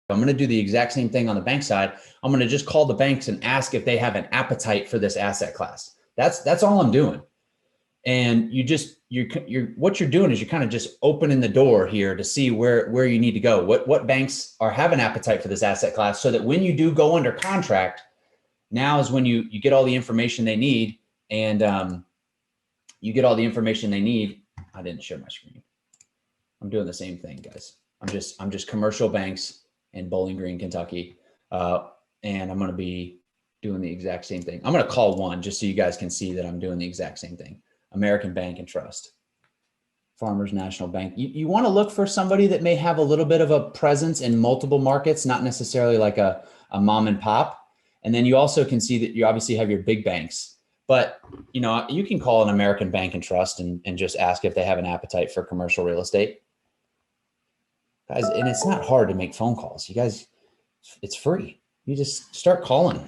I'm going to do the exact same thing on the bank side. I'm going to just call the banks and ask if they have an appetite for this asset class. That's all I'm doing. And what you're doing is you're kind of just opening the door here to see where you need to go. What banks have an appetite for this asset class, so that when you do go under contract, now is when you get all the information they need, and you get all the information they need. I didn't share my screen. I'm doing the same thing, guys. I'm just commercial banks in Bowling Green, Kentucky. And I'm going to be doing the exact same thing. I'm going to call one just so you guys can see that I'm doing the exact same thing. American Bank and Trust, Farmers National Bank. You want to look for somebody that may have a little bit of a presence in multiple markets, not necessarily like a mom and pop. And then you also can see that you obviously have your big banks, but you can call an American Bank and Trust and just ask if they have an appetite for commercial real estate. Guys, and it's not hard to make phone calls. You guys, it's free. You just start calling.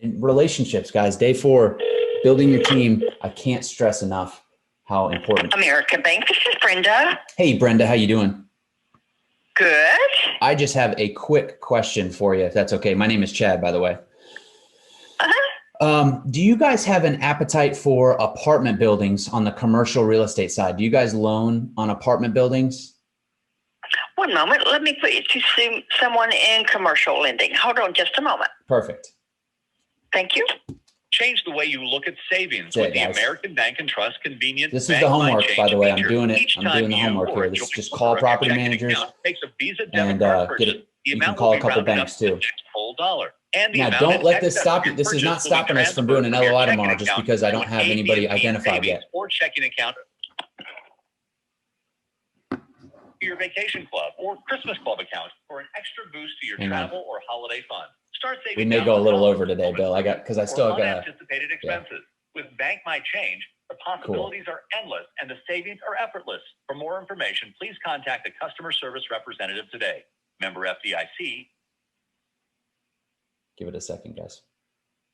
And relationships, guys, day 4, building your team. I can't stress enough how important. American Bank, this is Brenda. Hey, Brenda, how you doing? Good. I just have a quick question for you, if that's okay. My name is Chad, by the way. Do you guys have an appetite for apartment buildings on the commercial real estate side? Do you guys loan on apartment buildings? One moment. Let me put you to someone in commercial lending. Hold on just a moment. Perfect. Thank you. Change the way you look at savings with the American Bank and Trust convenient. This is the homework, by the way. I'm doing it. I'm doing the homework here. This is just call property managers and you can call a couple banks too. Now, don't let this stop you. This is not stopping us from doing an LOI tomorrow just because I don't have anybody identified yet. Or checking account. Your vacation club or Christmas club account for an extra boost to your travel or holiday fund. Start saving. We may go a little over today, Bill. Because I still got unanticipated expenses. With Bank My Change, the possibilities are endless and the savings are effortless. For more information, please contact a customer service representative today. Member FDIC. Give it a second, guys.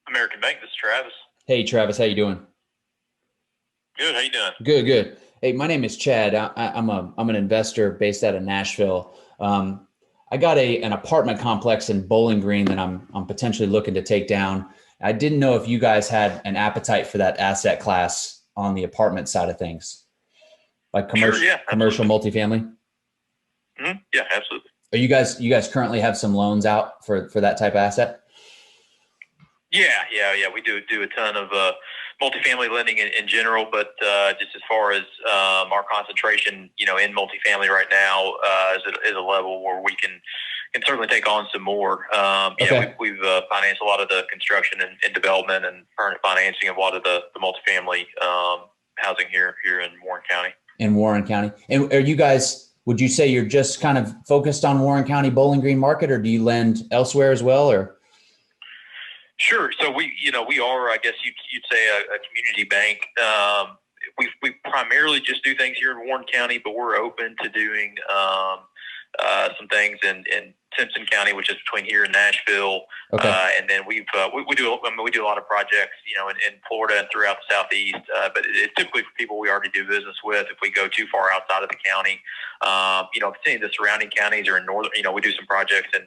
American Bank, this is Travis. Hey, Travis, how you doing? Good. How you doing? Good, good. Hey, my name is Chad. I'm an investor based out of Nashville. I got an apartment complex in Bowling Green that I'm potentially looking to take down. I didn't know if you guys had an appetite for that asset class on the apartment side of things, like commercial, sure, yeah, commercial multifamily. Mm-hmm. Yeah, absolutely. Are you guys currently have some loans out for that type of asset? Yeah. We do a ton of multifamily lending in general, but just as far as our concentration, in multifamily right now is a level where we can certainly take on some more. Okay. We've financed a lot of the construction and development and financing of a lot of the multifamily housing here in Warren County. In Warren County, and are you guys? Would you say you're just kind of focused on Warren County Bowling Green market, or do you lend elsewhere as well, or? Sure. So we are, I guess you'd say a community bank. We primarily just do things here in Warren County, but we're open to doing some things in Simpson County, which is between here and Nashville. Okay. And then we do a lot of projects, in Florida and throughout the Southeast. But it's typically for people we already do business with. If we go too far outside of the county, if it's any of the surrounding counties or in northern, we do some projects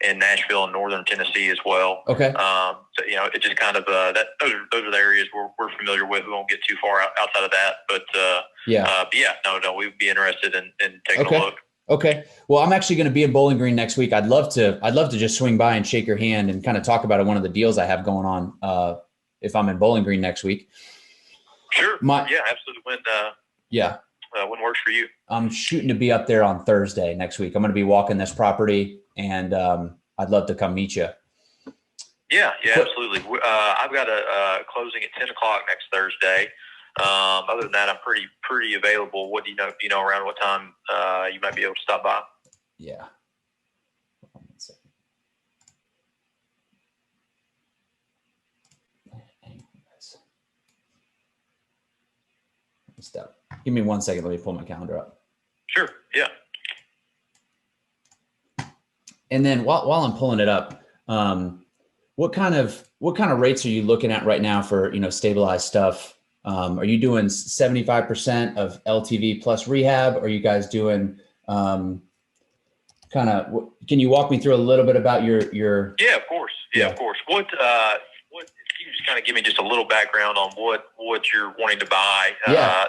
in Nashville and northern Tennessee as well. Okay. So it's just kind of those are the areas we're familiar with. We won't get too far outside of that, but we'd be interested in taking a look. Okay. Well, I'm actually going to be in Bowling Green next week. I'd love to just swing by and shake your hand and kind of talk about one of the deals I have going on if I'm in Bowling Green next week. Sure. Absolutely. When works for you. I'm shooting to be up there on Thursday next week. I'm going to be walking this property, and I'd love to come meet you. Yeah, absolutely. I've got a closing at 10 o'clock next Thursday. Other than that, I'm pretty available. What do you know around what time you might be able to stop by? Yeah. Step. Give me 1 second. Let me pull my calendar up. Sure. Yeah. And then while I'm pulling it up, what kind of rates are you looking at right now for stabilized stuff? Are you doing 75% of LTV plus rehab? Or are you guys doing kind kind of, can you walk me through a little bit about your? Yeah, of course. Yeah, of course. What you just kind of give me just a little background on what you're wanting to buy? Yeah.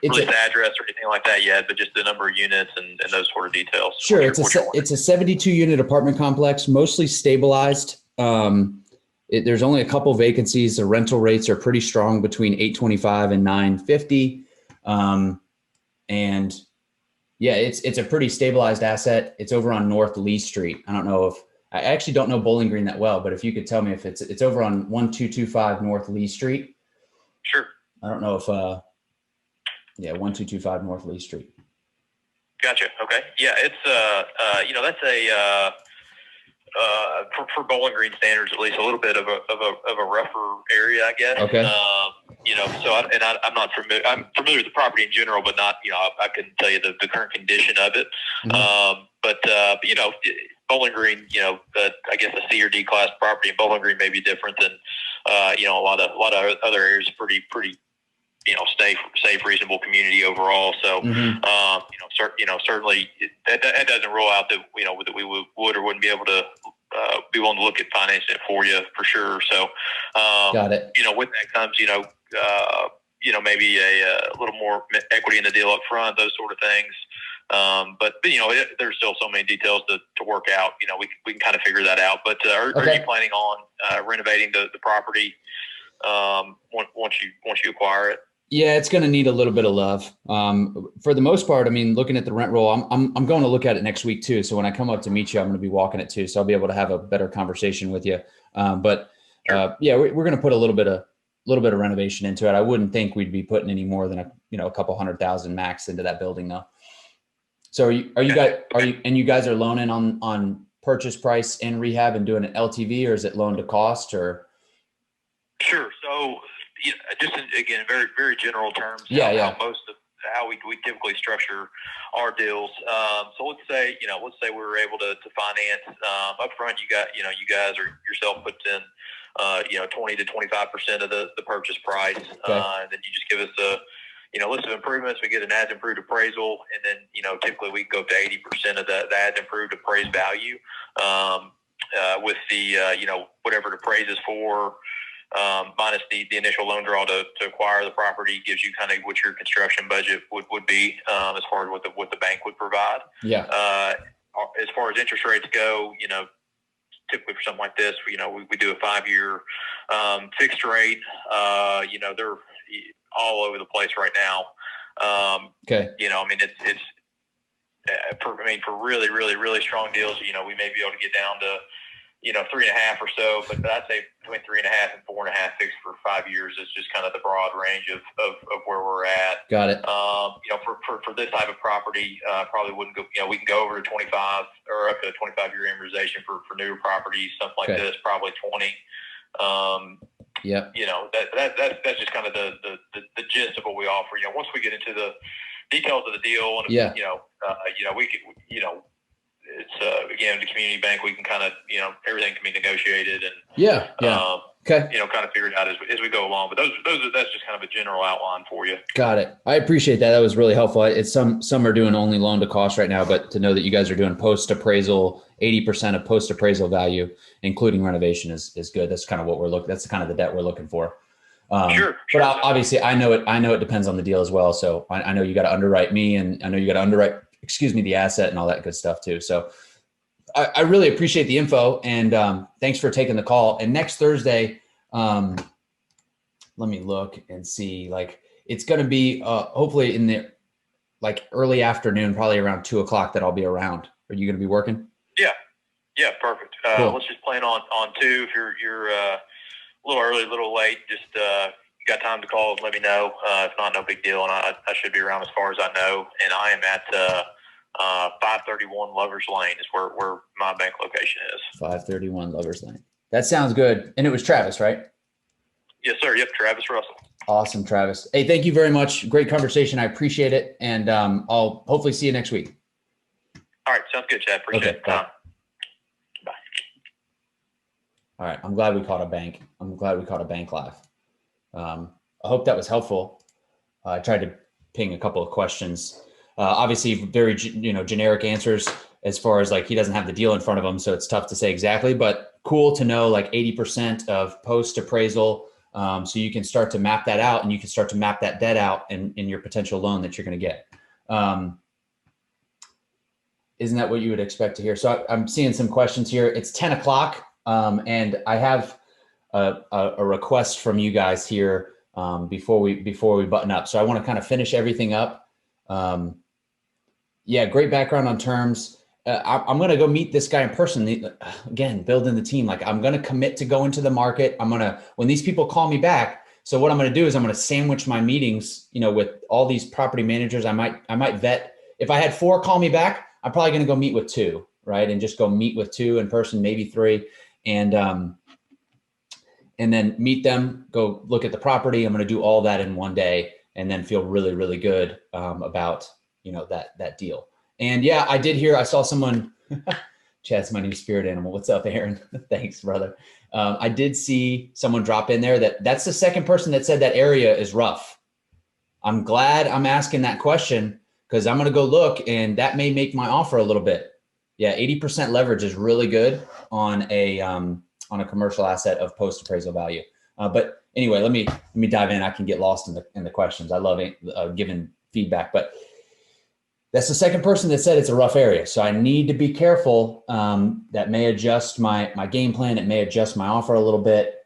It's the address or anything like that yet, but just the number of units and those sort of details. Sure. It's a 72 unit apartment complex, mostly stabilized. There's only a couple vacancies. The rental rates are pretty strong between $825 and $950. And yeah, it's a pretty stabilized asset. It's over on North Lee Street. I actually don't know Bowling Green that well, but if you could tell me if it's over on 1225 North Lee Street. Sure. I don't know if, 1225 North Lee Street. Gotcha. Okay. Yeah. It's, that's for Bowling Green standards, at least a little bit of a rougher area, I guess. Okay. I'm not familiar. I'm familiar with the property in general, but not, I couldn't tell you the current condition of it. Mm-hmm. But Bowling Green, I guess a C or D class property in Bowling Green may be different than, a lot of other areas. Pretty, safe, reasonable community overall. So, mm-hmm. Certainly that doesn't rule out that, that we would or wouldn't be able to be willing to look at financing it for you for sure. So, got it. With that comes, maybe a little more equity in the deal up front, those sort of things. But there's still so many details to work out. We can kind of figure that out. But are you planning on renovating the property once you acquire it? Yeah, it's going to need a little bit of love. For the most part, I mean, looking at the rent roll, I'm going to look at it next week too. So when I come up to meet you, I'm going to be walking it too. So I'll be able to have a better conversation with you. We're going to put a little bit of renovation into it. I wouldn't think we'd be putting any more than a couple $100,000 max into that building though. So you guys are loaning on purchase price and rehab and doing an LTV, or is it loan to cost or? Sure. So, just again, very, very general terms. How we typically structure our deals. So let's say we were able to finance up front. You guys or yourself puts in 20 to 25% of the purchase price, and then you just give us a list of improvements. We get an as improved appraisal, and then typically we go up to 80% of the as improved appraised value, with the whatever it appraises for. Minus the initial loan draw to acquire the property gives you kind of what your construction budget would be, as far as what the bank would provide. Yeah. As far as interest rates go, typically for something like this, we do a 5-year fixed rate. They're all over the place right now. For really, really, really strong deals, we may be able to get down to 3.5 or so, but I'd say between 3.5 and 4.5 fixed for 5 years is just kind of the broad range of where we're at. Got it. For this type of property, probably wouldn't go, we can go over to 25 or up to a 25-year amortization for newer properties, something like this, probably 20. That's just kind of the gist of what we offer. Once we get into the details of the deal and, we could, it's again, the community bank, we can kind of, everything can be negotiated and kind of figured out as we go along. But that's just kind of a general outline for you. Got it. I appreciate that. That was really helpful. It's some are doing only loan to cost right now, but to know that you guys are doing post appraisal, 80% of post appraisal value, including renovation is good. That's kind of what we're looking. That's kind of the debt we're looking for. Sure. But obviously I know it depends on the deal as well. So I know you got to underwrite me, and I know you got to underwrite, the asset and all that good stuff too. So I really appreciate the info, and thanks for taking the call. And next Thursday, let me look and see, it's going to be hopefully in the early afternoon, probably around 2:00 that I'll be around. Are you going to be working? Yeah. Perfect. Cool. Let's just plan on 2. If you're a little early, a little late, just you got time to call, let me know. If not, no big deal. And I should be around as far as I know. And I am at 531 Lovers Lane is where my bank location is. 531 Lovers Lane. That sounds good. And it was Travis, right? Yes, sir. Yep. Travis Russell. Awesome, Travis. Hey, thank you very much. Great conversation. I appreciate it. And I'll hopefully see you next week. All right. Sounds good, Chad. Appreciate it. Bye. All right. I'm glad we caught a bank. I'm glad we caught a bank live. I hope that was helpful. I tried to ping a couple of questions. Obviously very, generic answers. as far as like, he doesn't have the deal in front of him. So it's tough to say exactly, but cool to know like 80% of post appraisal. So you can start to map that out, and you can start to map that debt out in your potential loan that you're going to get. Isn't that what you would expect to hear? So I'm seeing some questions here. It's 10 o'clock. And I have a request from you guys here before we button up. So I want to kind of finish everything up. Yeah, great background on terms. I'm going to go meet this guy in person. Again, building the team. Like, I'm going to commit to go into the market. When these people call me back. So what I'm going to do is I'm going to sandwich my meetings, with all these property managers. I might vet. If I had 4 call me back, I'm probably going to go meet with 2, right? And just go meet with 2 in person, maybe 3. And then meet them, go look at the property. I'm going to do all that in one day, and then feel really, really good about, that deal. And yeah, I saw someone, Chad's my new spirit animal. What's up, Aaron? Thanks, brother. I did see someone drop in there that's the second person that said that area is rough. I'm glad I'm asking that question, because I'm going to go look, and that may make my offer a little bit. Yeah. 80% leverage is really good on a commercial asset of post appraisal value. But anyway, let me dive in. I can get lost in the questions. I love giving feedback, but that's the second person that said it's a rough area. So I need to be careful. That may adjust my game plan. It may adjust my offer a little bit.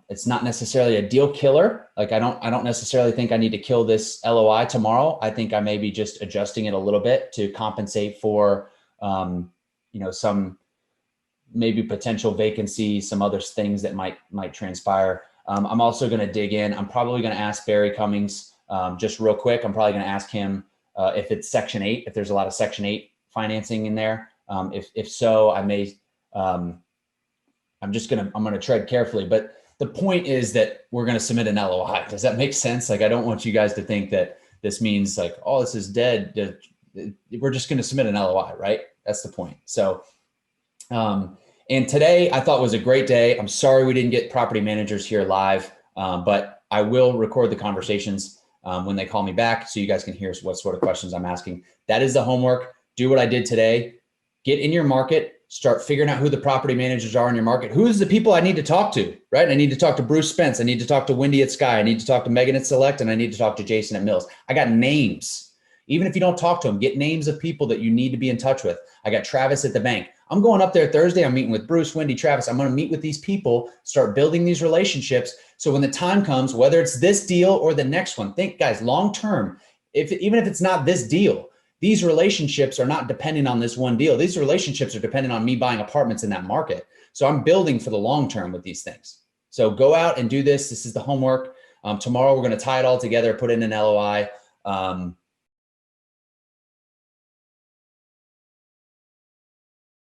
It's not necessarily a deal killer. Like, I don't necessarily think I need to kill this LOI tomorrow. I think I may be just adjusting it a little bit to compensate for, some maybe potential vacancy, some other things that might transpire. I'm also going to dig in. I'm probably going to ask Barry Cummings just real quick. I'm probably going to ask him if it's Section 8, if there's a lot of Section 8 financing in there. If so, I may. I'm going to tread carefully. But the point is that we're going to submit an LOI. Does that make sense? Like, I don't want you guys to think that this means like, oh, this is dead. We're just going to submit an LOI, right? That's the point. So. And today I thought was a great day. I'm sorry we didn't get property managers here live, but I will record the conversations when they call me back, so you guys can hear what sort of questions I'm asking. That is the homework. Do what I did today. Get in your market, start figuring out who the property managers are in your market. Who's the people I need to talk to, right? I need to talk to Bruce Spence. I need to talk to Wendy at Sky. I need to talk to Megan at Select, and I need to talk to Jason at Mills. I got names. Even if you don't talk to them, get names of people that you need to be in touch with. I got Travis at the bank. I'm going up there Thursday. I'm meeting with Bruce, Wendy, Travis. I'm going to meet with these people, start building these relationships. So when the time comes, whether it's this deal or the next one, think, guys, long-term, even if it's not this deal, these relationships are not dependent on this one deal. These relationships are dependent on me buying apartments in that market. So I'm building for the long-term with these things. So go out and do this. This is the homework. Tomorrow, we're going to tie it all together, put in an LOI.